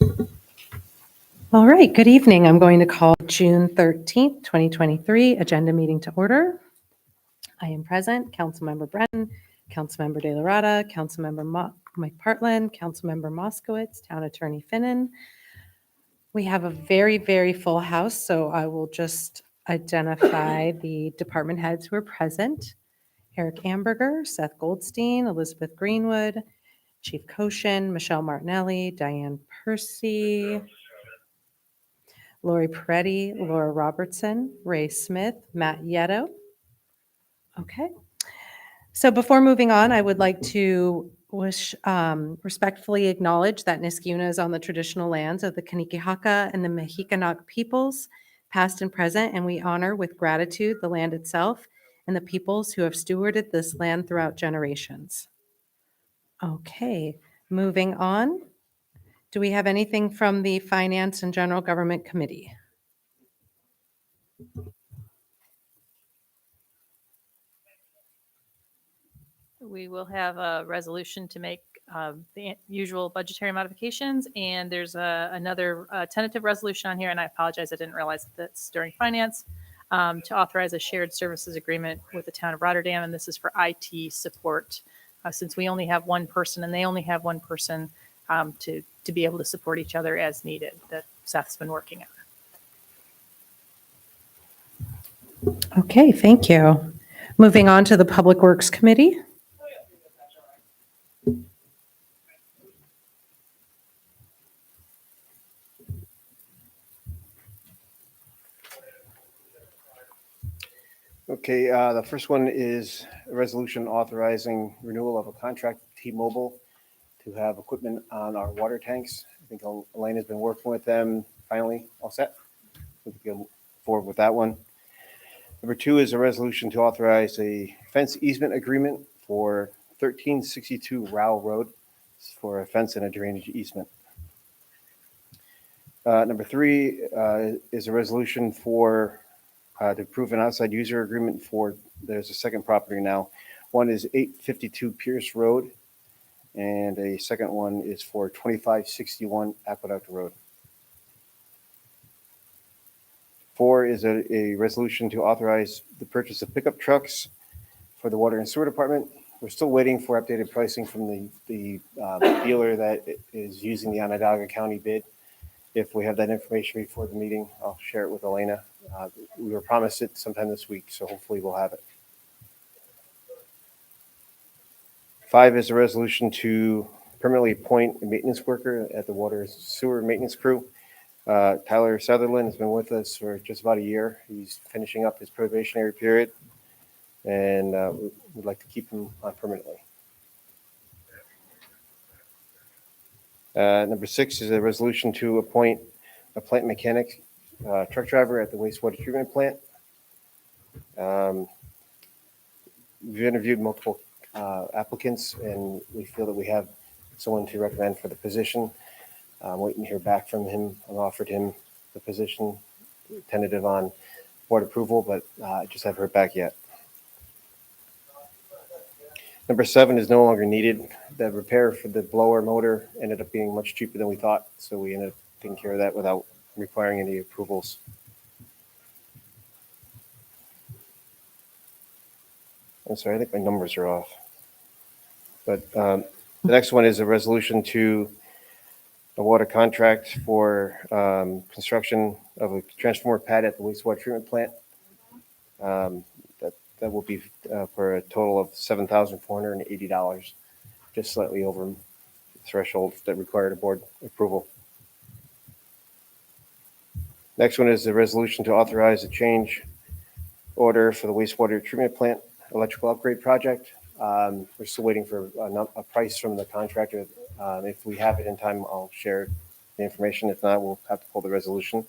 All right, good evening. I'm going to call June 13th, 2023 agenda meeting to order. I am present, Councilmember Brennan, Councilmember De La Rada, Councilmember Mike Partland, Councilmember Moskowitz, Town Attorney Finnan. We have a very, very full house, so I will just identify the department heads who are present. Eric Amberger, Seth Goldstein, Elizabeth Greenwood, Chief Koshin, Michelle Martinelli, Diane Percy, Lori Peretti, Laura Robertson, Ray Smith, Matt Yetto. Okay. So before moving on, I would like to respectfully acknowledge that Niskuna is on the traditional lands of the Kanikihaka and the Mexicanac peoples, past and present, and we honor with gratitude the land itself and the peoples who have stewarded this land throughout generations. Okay, moving on. Do we have anything from the Finance and General Government Committee? We will have a resolution to make the usual budgetary modifications, and there's another tentative resolution on here, and I apologize, I didn't realize that's during finance, to authorize a shared services agreement with the town of Rotterdam, and this is for IT support, since we only have one person and they only have one person, to be able to support each other as needed, that Seth's been working on. Okay, thank you. Moving on to the Public Works Committee. Okay, the first one is a resolution authorizing renewal of a contract with T-Mobile to have equipment on our water tanks. I think Elaine has been working with them. Finally, all set. We can go forward with that one. Number two is a resolution to authorize a fence easement agreement for 1362 Rowell Road for a fence and a drainage easement. Number three is a resolution for to approve an outside user agreement for, there's a second property now. One is 852 Pierce Road, and a second one is for 2561 Aqueduct Road. Four is a resolution to authorize the purchase of pickup trucks for the Water and Sewer Department. We're still waiting for updated pricing from the dealer that is using the Onondaga County bid. If we have that information before the meeting, I'll share it with Elena. We were promised it sometime this week, so hopefully we'll have it. Five is a resolution to permanently appoint a maintenance worker at the water and sewer maintenance crew. Tyler Sutherland has been with us for just about a year. He's finishing up his probationary period, and we'd like to keep him on permanently. Number six is a resolution to appoint a plant mechanic, truck driver at the wastewater treatment plant. We've interviewed multiple applicants, and we feel that we have someone to recommend for the position. I'm waiting to hear back from him. I've offered him the position, tentative on board approval, but I just haven't heard back yet. Number seven is no longer needed. The repair for the blower motor ended up being much cheaper than we thought, so we ended up taking care of that without requiring any approvals. I'm sorry, I think my numbers are off. But the next one is a resolution to award a contract for construction of a transformer pad at the wastewater treatment plant. That will be for a total of $7,480, just slightly over the threshold that required a board approval. Next one is a resolution to authorize a change order for the wastewater treatment plant electrical upgrade project. We're still waiting for a price from the contractor. If we have it in time, I'll share the information. If not, we'll have to pull the resolution.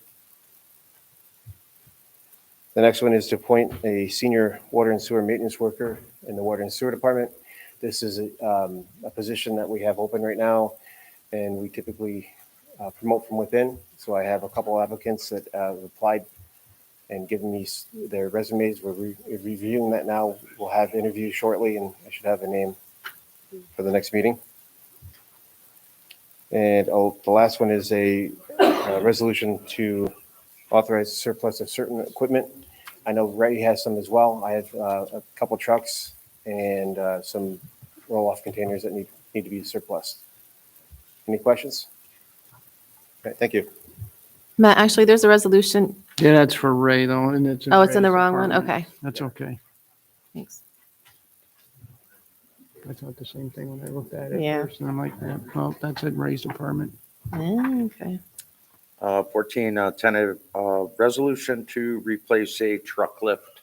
The next one is to appoint a senior water and sewer maintenance worker in the water and sewer department. This is a position that we have open right now, and we typically promote from within. So I have a couple applicants that applied and given me their resumes. We're reviewing that now. We'll have interviews shortly, and I should have a name for the next meeting. And the last one is a resolution to authorize surplus of certain equipment. I know Ray has some as well. I have a couple trucks and some roll-off containers that need to be surplus. Any questions? Okay, thank you. Matt, actually, there's a resolution. Yeah, that's for Ray though, and it's. Oh, it's in the Ray's wrong one? department. Okay. That's okay. Thanks. I thought the same thing when I looked at it Yeah. first, and I'm like, well, that's in Ray's department. Okay. 14, tentative resolution to replace a truck lift.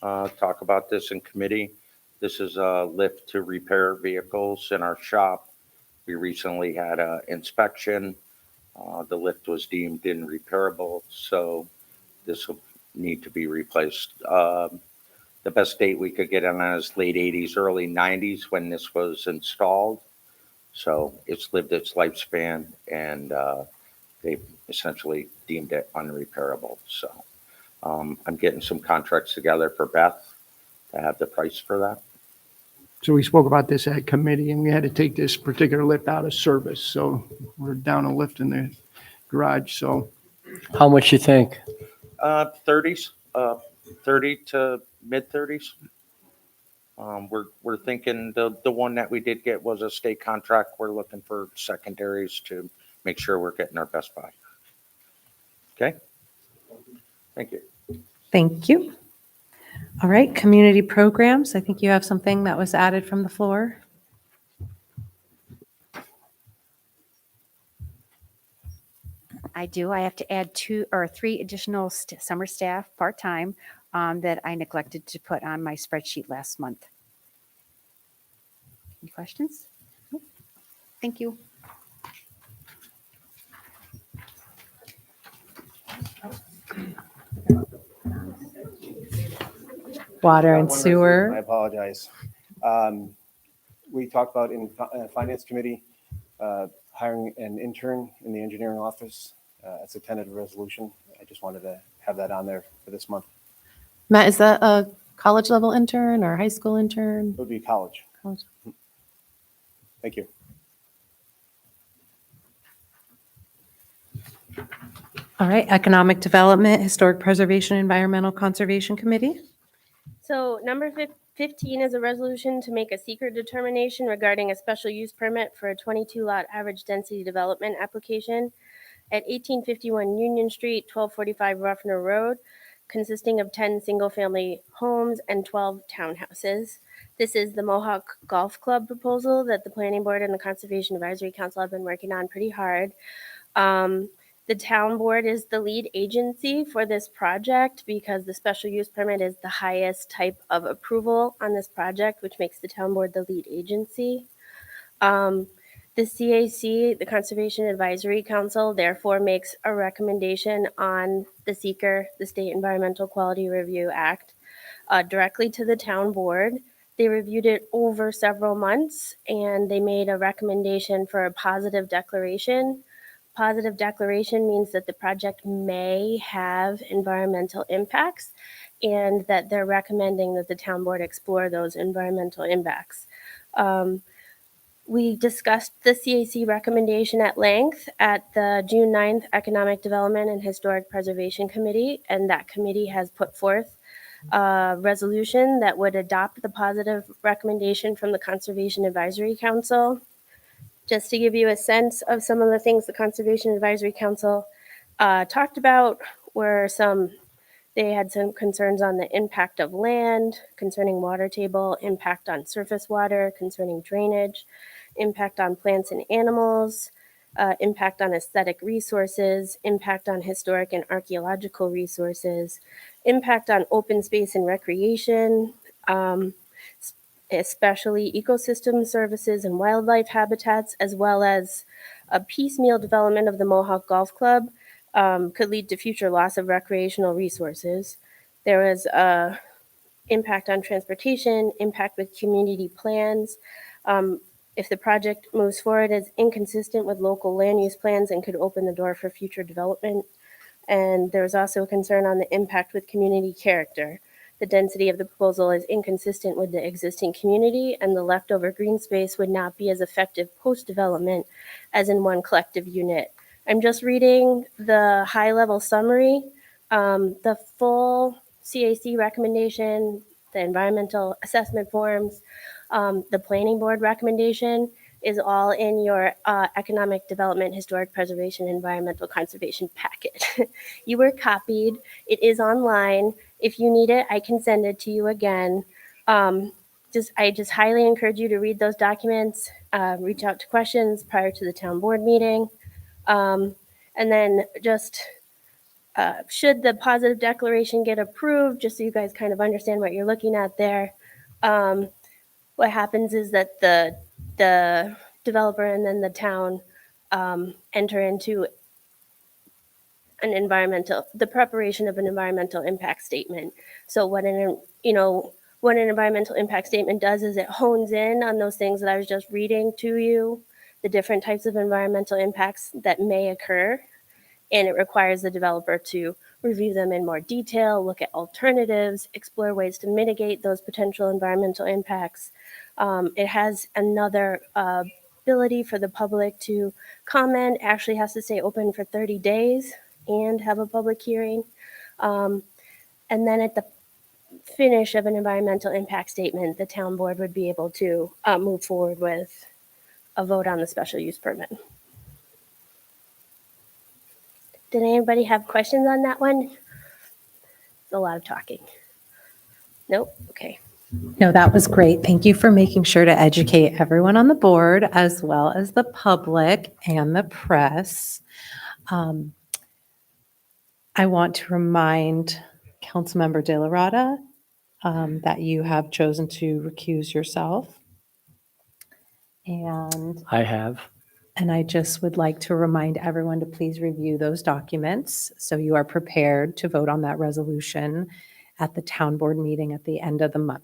Talk about this in committee. This is a lift to repair vehicles in our shop. We recently had an inspection. The lift was deemed irreparable, so this will need to be replaced. The best date we could get on is late 80s, early 90s when this was installed. So it's lived its lifespan, and they essentially deemed it unrepairable. So I'm getting some contracts together for Beth to have the price for that. So we spoke about this at committee, and we had to take this particular lift out of service, so we're down a lift in the garage, so. How much you think? 30s, 30 to mid 30s. We're thinking the one that we did get was a state contract. We're looking for secondaries to make sure we're getting our best buy. Okay. Thank you. Thank you. All right, community programs. I think you have something that was added from the floor. I do. I have to add 2 or 3 additional summer staff part-time that I neglected to put on my spreadsheet last month. Any questions? Nope. Thank you. Water and One resolution, I sewer. apologize. We talked about in Finance Committee, hiring an intern in the engineering office. It's a tentative resolution. I just wanted to have that on there for this month. Matt, is that a college level intern or high school intern? It would be college. College. Thank you. All right, Economic Development, Historic Preservation, Environmental Conservation Committee. So number 15 is a resolution to make a secret determination regarding a special use permit for a 22-lot average density development application at 1851 Union Street, 1245 Ruffner Road, consisting of 10 single-family homes and 12 townhouses. This is the Mohawk Golf Club proposal that the Planning Board and the Conservation Advisory Council have been working on pretty hard. The town board is the lead agency for this project because the special use permit is the highest type of approval on this project, which makes the town board the lead agency. The CAC, the Conservation Advisory Council, therefore makes a recommendation on the SEQR, the State Environmental Quality Review Act, directly to the town board. They reviewed it over several months and they made a recommendation for a positive declaration. Positive declaration means that the project may have environmental impacts and that they're recommending that the town board explore those environmental impacts. We discussed the CAC recommendation at length at the June 9th Economic Development and Historic Preservation Committee, and that committee has put forth a resolution that would adopt the positive recommendation from the Conservation Advisory Council. Just to give you a sense of some of the things the Conservation Advisory Council talked about were they had some concerns on the impact of land, concerning water table, impact on surface water, concerning drainage, impact on plants and animals, impact on aesthetic resources, impact on historic and archaeological resources, impact on open space and recreation, especially ecosystem services and wildlife habitats, as well as a piecemeal development of the Mohawk Golf Club could lead to future loss of recreational resources. There was a impact on transportation, impact with community plans. If the project moves forward as inconsistent with local land use plans and could open the door for future development. And there was also a concern on the impact with community character. the density of the proposal is inconsistent with the existing community, and the leftover green space would not be as effective post-development as in one collective unit. I'm just reading the high-level summary. The full CAC recommendation, the environmental assessment forms, the planning board recommendation is all in your economic development, historic preservation, environmental conservation packet. You were copied. It is online. If you need it, I can send it to you again. I just highly encourage you to read those documents, reach out to questions prior to the town board meeting. And then just should the positive declaration get approved, just so you guys kind of understand what you're looking at there, what happens is that the developer and then the town enter into the preparation of an environmental impact statement. So what an environmental impact statement does is it hones in on those things that I was just reading to you, the different types of environmental impacts that may occur, and it requires the developer to review them in more detail, look at alternatives, explore ways to mitigate those potential environmental impacts. It has another ability for the public to comment, actually has to stay open for 30 days and have a public hearing. And then at the finish of an environmental impact statement, the town board would be able to move forward with a vote on the special use permit. Did anybody have questions on that one? It's a lot of talking. Nope, okay. No, that was great. Thank you for making sure to educate everyone on the board as well as the public and the press. I want to remind Councilmember De La Rada that you have chosen to recuse yourself. And I have. I just would like to remind everyone to please review those documents so you are prepared to vote on that resolution at the town board meeting at the end of the month.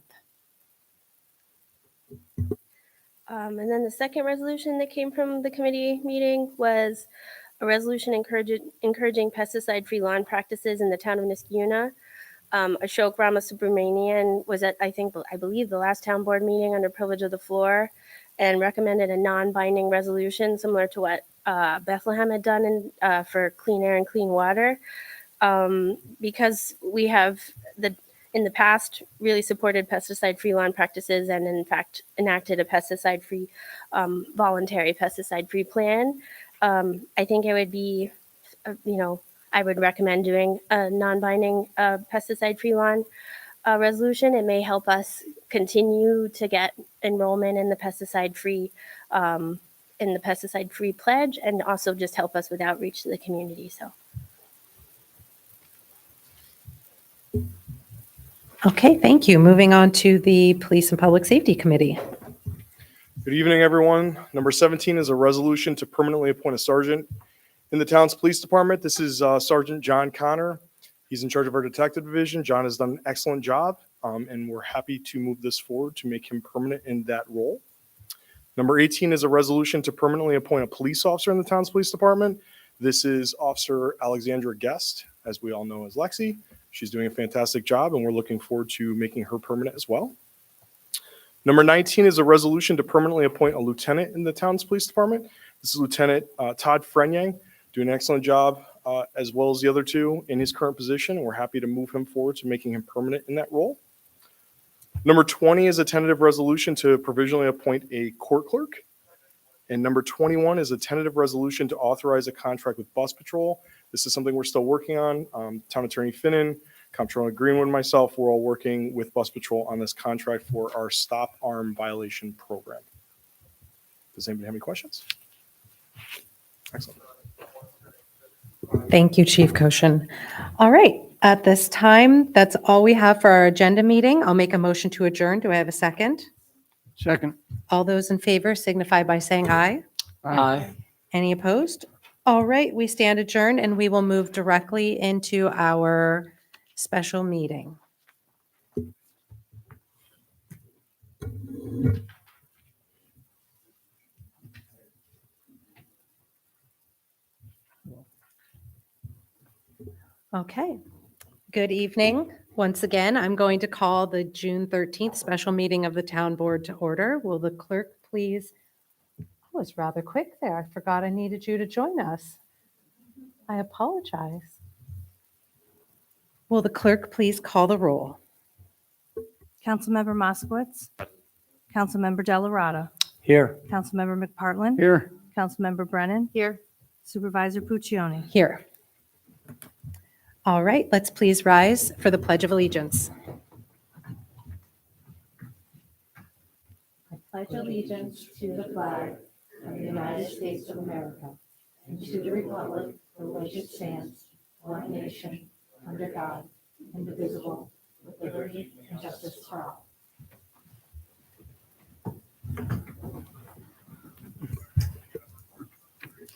And then the second resolution that came from the committee meeting was a resolution encouraging pesticide-free lawn practices in the town of Niskayuna. Ashok Ramasubramanian was at, I believe, the last town board meeting under privilege of the floor and recommended a non-binding resolution similar to what Bethlehem had done for clean air and clean water. Because we have in the past really supported pesticide-free lawn practices and in fact enacted a pesticide-free, voluntary pesticide-free plan. I think it would be, I would recommend doing a non-binding pesticide-free lawn resolution. It may help us continue to get enrollment in the pesticide-free pledge, and also just help us with outreach to the community. So. Okay, thank you. Moving on to the Police and Public Safety Committee. Good evening, everyone. Number 17 is a resolution to permanently appoint a sergeant in the town's police department. This is Sergeant John Connor. He's in charge of our detective division. John has done an excellent job, and we're happy to move this forward to make him permanent in that role. Number 18 is a resolution to permanently appoint a police officer in the town's police department. This is Officer Alexandra Guest, as we all know as Lexi. She's doing a fantastic job, and we're looking forward to making her permanent as well. Number 19 is a resolution to permanently appoint a lieutenant in the town's police department. This is Lieutenant Todd Frenyang, doing an excellent job, as well as the other two in his current position. And we're happy to move him forward to making him permanent in that role. Number 20 is a tentative resolution to provisionally appoint a court clerk. And number 21 is a tentative resolution to authorize a contract with Bus Patrol. This is something we're still working on. Town Attorney Finnan, Comptroller Greenwood, and myself, we're all working with Bus Patrol on this contract for our Stop Arm Violation Program. Does anybody have any questions? Excellent. Thank you, Chief Koshin. All right, at this time, that's all we have for our agenda meeting. I'll make a motion to adjourn. Do I have a second? Second. All those in favor signify by saying aye. Aye. Any opposed? All right, we stand adjourned and we will move directly into our special meeting. Okay, good evening. Once again, I'm going to call the June 13th special meeting of the town board to order. Will the clerk please, I was rather quick there. I forgot I needed you to join us. I apologize. Will the clerk please call the roll? Councilmember Moskowitz. Councilmember Delarada. Here. Councilmember McPartlin. Here, Councilmember Brennan. Here. Supervisor Puccioni. Here. All right, let's please rise for the Pledge of Allegiance. I pledge allegiance to the flag of the United States of America and to the republic for which it stands, one nation, under God, indivisible, with liberty and justice for all.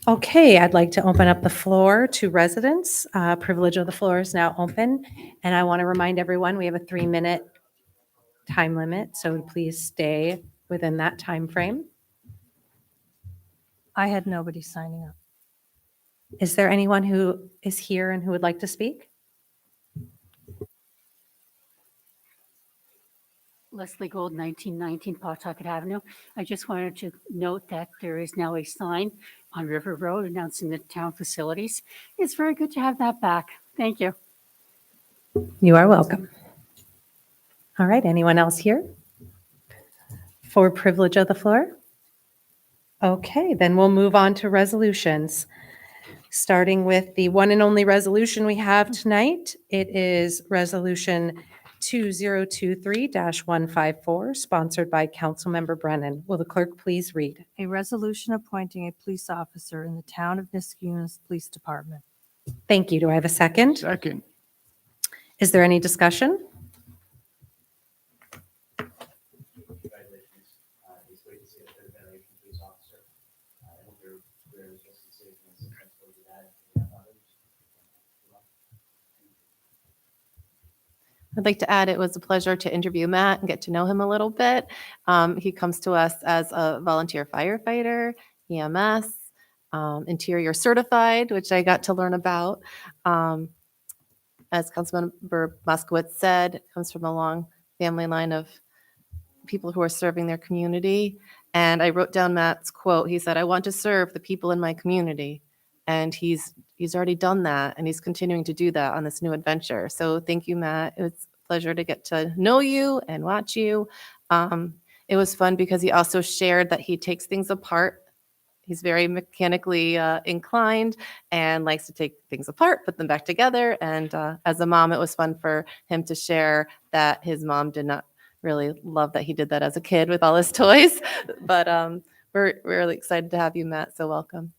Okay, I'd like to open up the floor to residents. Privilege of the floor is now open. And I want to remind everyone, we have a 3-minute time limit, so please stay within that time frame. I had nobody signing up. Is there anyone who is here and who would like to speak? Leslie Gold, 1919 Pawtucket Avenue. I just wanted to note that there is now a sign on River Road announcing the town facilities. It's very good to have that back. Thank you. You are welcome. All right, anyone else here for privilege of the floor? Okay, then we'll move on to resolutions. Starting with the one and only resolution we have tonight. It is Resolution 2023-154, sponsored by Councilmember Brennan. Will the clerk please read? A resolution appointing a police officer in the town of Niskayuna's Police Department. Thank you. Do I have a second? second. Is there any discussion? Congratulations. It's great to see a third generation police officer. I hope you're just as safe and successful as your dad and your others. I'd like to add, it was a pleasure to interview Matt and get to know him a little bit. He comes to us as a volunteer firefighter, EMS, interior certified, which I got to learn about. As Councilmember Moskowitz said, comes from a long family line of people who are serving their community. And I wrote down Matt's quote. He said, "I want to serve the people in my community." And he's already done that, and he's continuing to do that on this new adventure. So thank you, Matt. It was a pleasure to get to know you and watch you. It was fun because he also shared that he takes things apart. He's very mechanically inclined and likes to take things apart, put them back together. And as a mom, it was fun for him to share that his mom did not really love that he did that as a kid with all his toys. But we're really excited to have you, Matt. So welcome.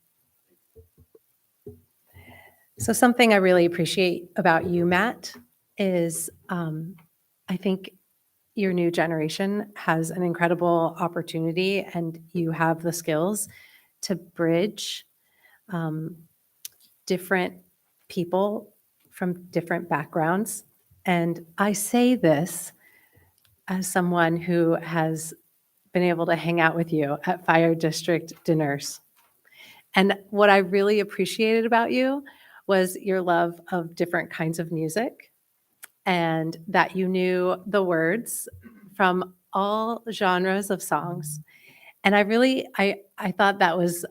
So something I really appreciate about you, Matt, is I think your new generation has an incredible opportunity, and you have the skills to bridge different people from different backgrounds. And I say this as someone who has been able to hang out with you at fire district dinners. And what I really appreciated about you was your love of different kinds of music, and that you knew the words from all genres of songs. And I thought that was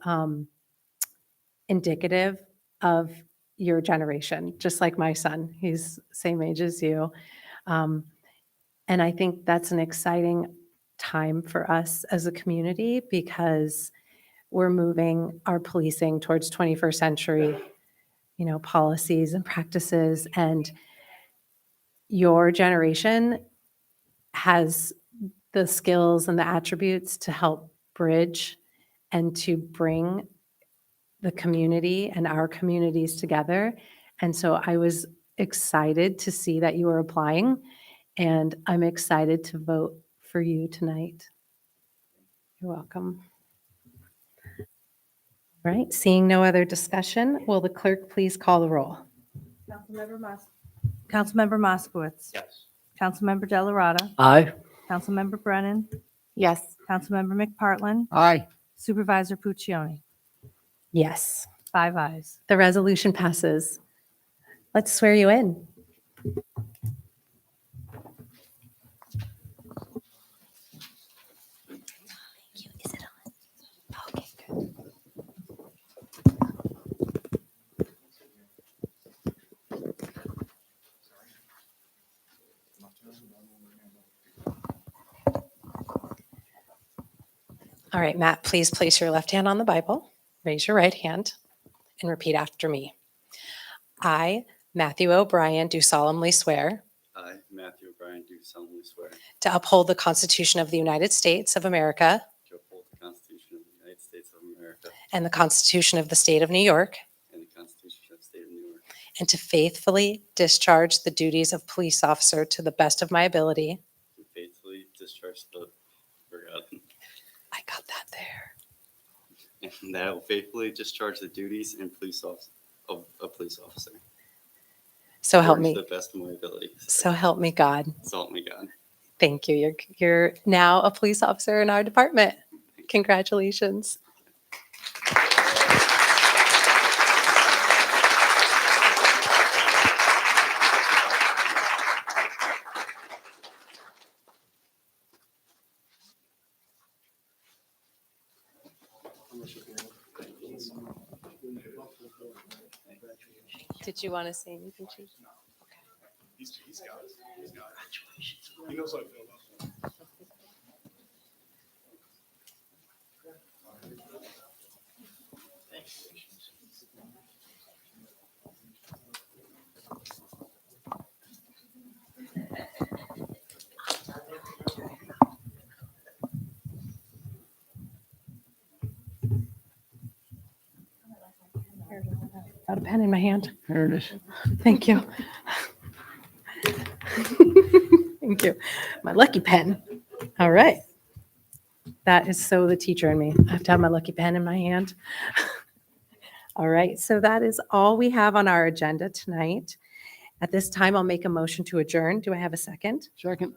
indicative of your generation, just like my son. He's same age as you. And I think that's an exciting time for us as a community, because we're moving our policing towards 21st century, policies and practices. And your generation has the skills and the attributes to help bridge and to bring the community and our communities together. And so I was excited to see that you were applying, and I'm excited to vote for you tonight. You're welcome. All right, seeing no other discussion, will the clerk please call the roll? Councilmember Moskowitz. Yes. Councilmember Delarada. Aye. Councilmember Brennan. Yes. Councilmember McPartlin. Aye, Supervisor Puccioni. Yes, 5 ayes. the resolution passes. Let's swear you in. All right, Matt, please place your left hand on the Bible, raise your right hand, and repeat after me. I, Matthew O'Brien, do solemnly swear I, Matthew O'Brien, do solemnly swear to uphold the Constitution of the United States of America to uphold the Constitution of the United States of America and the Constitution of the State of New York, and the Constitution of the State of New York, and to faithfully discharge the duties of police officer to the best of my ability. and faithfully discharge the, I got that there. and that I will faithfully discharge the duties and of a police officer. So help according me. To the best of my ability. So help me God. So help me God. Thank you. You're now a police officer in our department. Congratulations. Did you want to say anything, Chief? He's got it. He's got it. He knows how I feel about that. Got a pen in my hand. There it is. Thank you. Thank you. My lucky pen. All right. That is so the teacher in me. I have to have my lucky pen in my hand. All right. So that is all we have on our agenda tonight. At this time, I'll make a motion to adjourn. Do I have a second? Second.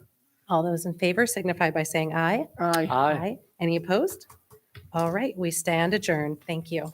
All those in favor signify by saying aye. Aye. Aye. Any opposed? All right. We stand adjourned. Thank you.